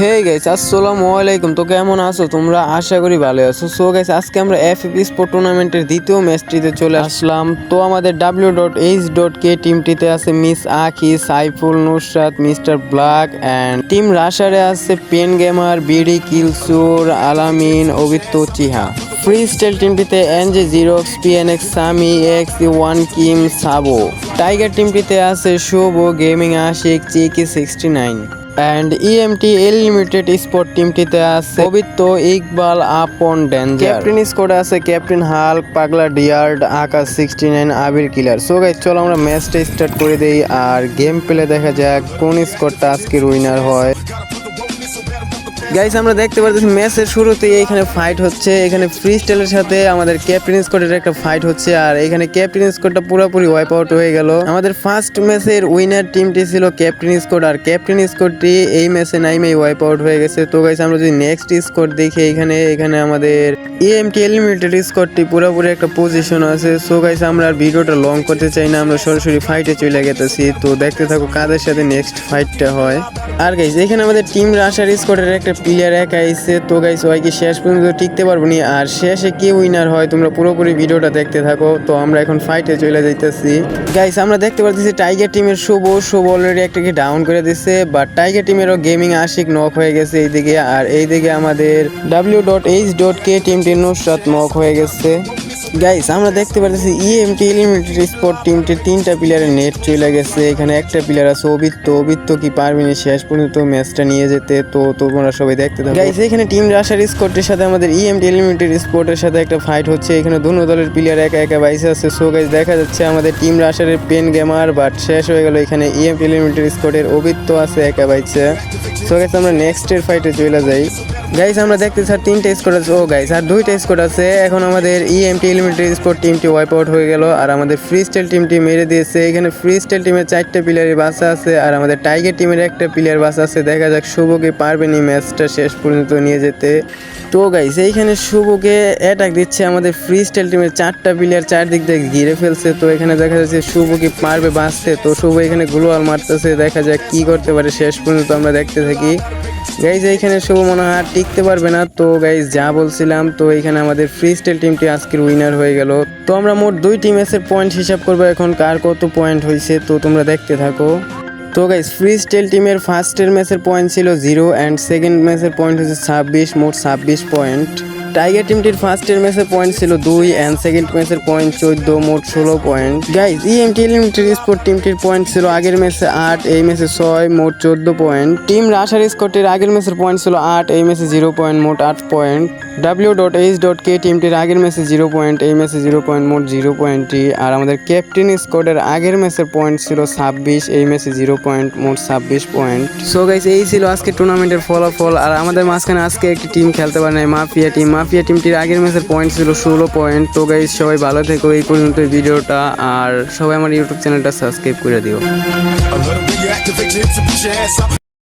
Hey guys, আসসালামু আলাইকুম। তো কেমন আছো তোমরা? আশা করি ভালো আছো। সো গাইস, আজকে আমরা এফএফ স্পোর্ট টুর্নামেন্টের দ্বিতীয় ম্যাচটিতে চলে আসলাম। তো আমাদের W.H.K টিমটিতে আছে miss Akhi, Saiful, Nusrat, mister black and team রাশারে আছে পেন গেমার, বিডি, কিলসুর, আলামিন, অবিত্ত, চিহা। ফ্রি স্টাইল টিমটিতে NJ Xerox, PNX, Sami, X, one Kim, সাবো। টাইগার টিমটিতে আছে শুভ, গেমিং, আশিক, চিকি 69 এন্ড ইএমটি লিমিটেড স্পোর্ট টিমটিতে আছে পবিত্র, ইকবাল, আপন, ডেঞ্জার। ক্যাপ্টেন স্কোয়াডে আছে ক্যাপ্টেন হাল্ক, পাগলা ডিয়ার্ড, আকাশ 69, আবির কিলার। সো গাইস, চলো আমরা ম্যাচটা স্টার্ট করে দেই আর গেম প্লে দেখা যাক কোন স্কোয়াডটা আজকের উইনার হয়। গাইস, আমরা দেখতে পাচ্ছি ম্যাচের শুরুতেই এখানে ফাইট হচ্ছে। এখানে ফ্রি স্টাইলের সাথে আমাদের ক্যাপ্টেন স্কোয়াডের একটা ফাইট হচ্ছে আর এখানে ক্যাপ্টেন স্কোয়াডটা পুরোপুরি ওয়াইপ আউট হয়ে গেল। আমাদের ফার্স্ট ম্যাচের উইনার টিমটি ছিল ক্যাপ্টেন স্কোয়াড আর ক্যাপ্টেন স্কোয়াডটি এই ম্যাচে নাইমেই ওয়াইপ আউট হয়ে গেছে। তো গাইস, আমরা যদি নেক্সট স্কোয়াড দেখি, এখানে আমাদের ইএমটি লিমিটেড স্কোয়াডটি পুরোপুরি একটা পজিশন আছে। সো গাইস, আমরা আর ভিডিওটা লং করতে চাই না, আমরা সরাসরি ফাইটে চলে গেতেছি। তো দেখতে থাকো কাদের সাথে নেক্সট ফাইটটা হয়। আর গাইস, এখানে আমাদের টিম রাশার স্কোয়াডের একটা প্লেয়ার একা আইছে। তো গাইস, ওই কি শেষ পর্যন্ত টিকতে পারবো নি আর শেষে কি উইনার হয় তোমরা পুরোপুরি ভিডিওটা দেখতে থাকো। তো আমরা এখন ফাইটে চলে যাইতেছি। গাইস, আমরা দেখতে পাচ্ছি টাইগার টিমের শুভ অলরেডি একটাকে ডাউন করে দিচ্ছে, বাট টাইগার টিমেরও গেমিং আশিক নক হয়ে গেছে এইদিকে। আর এইদিকে আমাদের W.H.K টিমটির নুসরাত নক হয়ে গেছে। গাইস, আমরা দেখতে পাচ্ছি ইএমটি লিমিটেড স্পোর্ট টিমটির 3টা প্লেয়ারের নেট চলে গেছে। এখানে একটা প্লেয়ার আছে অবিত্ত কি পারবেনি শেষ পর্যন্ত ম্যাচটা নিয়ে যেতে। তো তোমরা সবাই দেখতে থাকো। গাইস, এখানে টিম রাশার স্কোয়াডের সাথে আমাদের ইএমটি লিমিটেড স্পোর্টের সাথে একটা ফাইট হচ্ছে। এখানে দুনো দলের প্লেয়ার একা একা বাইসে আছে। সো গাইস, দেখা যাচ্ছে আমাদের টিম রাশারের পেন গেমার বাট শেষ হয়ে গেল। এখানে ইএমটি লিমিটেড স্কোয়াডের অবিত্ত আছে একা বাইছে। সো গাইস, আমরা নেক্সটের ফাইটে চলে যাই। গাইস, আমরা দেখতেছি আর 3টা স্কোয়াড আছে। ও গাইস, আর 2টা স্কোয়াড আছে। এখন আমাদের ইএমটি লিমিটেড স্পোর্ট টিমটি ওয়াইপ আউট হয়ে গেল আর আমাদের ফ্রি স্টাইল টিমটি মেরে দিয়েছে। এখানে ফ্রি স্টাইল টিমের 4টা প্লেয়ারের বাসা আছে আর আমাদের টাইগার টিমের একটা প্লেয়ার বাসা আছে। দেখা যাক শুভকে পারবেনি ম্যাচটা শেষ পর্যন্ত নিয়ে যেতে। তো গাইস, এইখানে শুভকে অ্যাটাক দিচ্ছে আমাদের ফ্রি স্টাইল টিমের 4টা প্লেয়ার চারদিক দিয়ে ঘিরে ফেলছে। তো এখানে দেখা যাচ্ছে শুভকে পারবে বাঁচতে। তো শুভ এখানে গ্লোয়াল মারতেছে, দেখা যাক কি করতে পারে শেষ পর্যন্ত আমরা দেখতে থাকি। গাইজ, এইখানে শুভ মনে হয় আর টিকতে পারবে না। তো গাইজ, যা বলছিলাম, তো এখানে আমাদের ফ্রি স্টাইল টিমটি আজকের উইনার হয়ে গেল। তো আমরা মোট 2টি ম্যাচের পয়েন্ট হিসাব করবো এখন কার কত পয়েন্ট হয়েছে। তো তোমরা দেখতে থাকো। তো গাইজ, ফ্রি স্টাইল টিমের ফার্স্টের ম্যাচের পয়েন্ট ছিল 0 অ্যান্ড সেকেন্ড ম্যাচের পয়েন্ট হচ্ছে 26, মোট 26 পয়েন্ট। টাইগার টিমটির ফার্স্টের ম্যাচের পয়েন্ট ছিল 2 অ্যান্ড সেকেন্ড ম্যাচের পয়েন্ট 14, মোট 16 point. Guys, EMT limited sport টিমটির পয়েন্ট ছিল আগের ম্যাচে 8, এই ম্যাচে 6, মোট 14 পয়েন্ট। টিম রাশার স্কোয়াডটির আগের ম্যাচের পয়েন্ট ছিল 8, এই ম্যাচে 0 পয়েন্ট, মোট 8 পয়েন্ট। W.H.K টিমটির আগের ম্যাচে 0 পয়েন্ট, এই ম্যাচে 0 পয়েন্ট, মোট 0 পয়েন্টই। আর আমাদের ক্যাপ্টেন স্কোয়াডের আগের ম্যাচের পয়েন্ট ছিল 26, এই ম্যাচে 0 পয়েন্ট, মোট 26 পয়েন্ট। সো গাইস, এই ছিল আজকে টুর্নামেন্টের ফলাফল। আর আমাদের মাঝখানে আজকে একটি টিম খেলতে পারে নাই, মাফিয়া টিমটির আগের ম্যাচের পয়েন্ট ছিল 16 পয়েন্ট। তো গাইস, সবাই ভালো থেকো। এই পর্যন্ত ভিডিওটা, আর সবাই আমার ইউটিউব চ্যানেলটা সাবস্ক্রাইব করে দিও।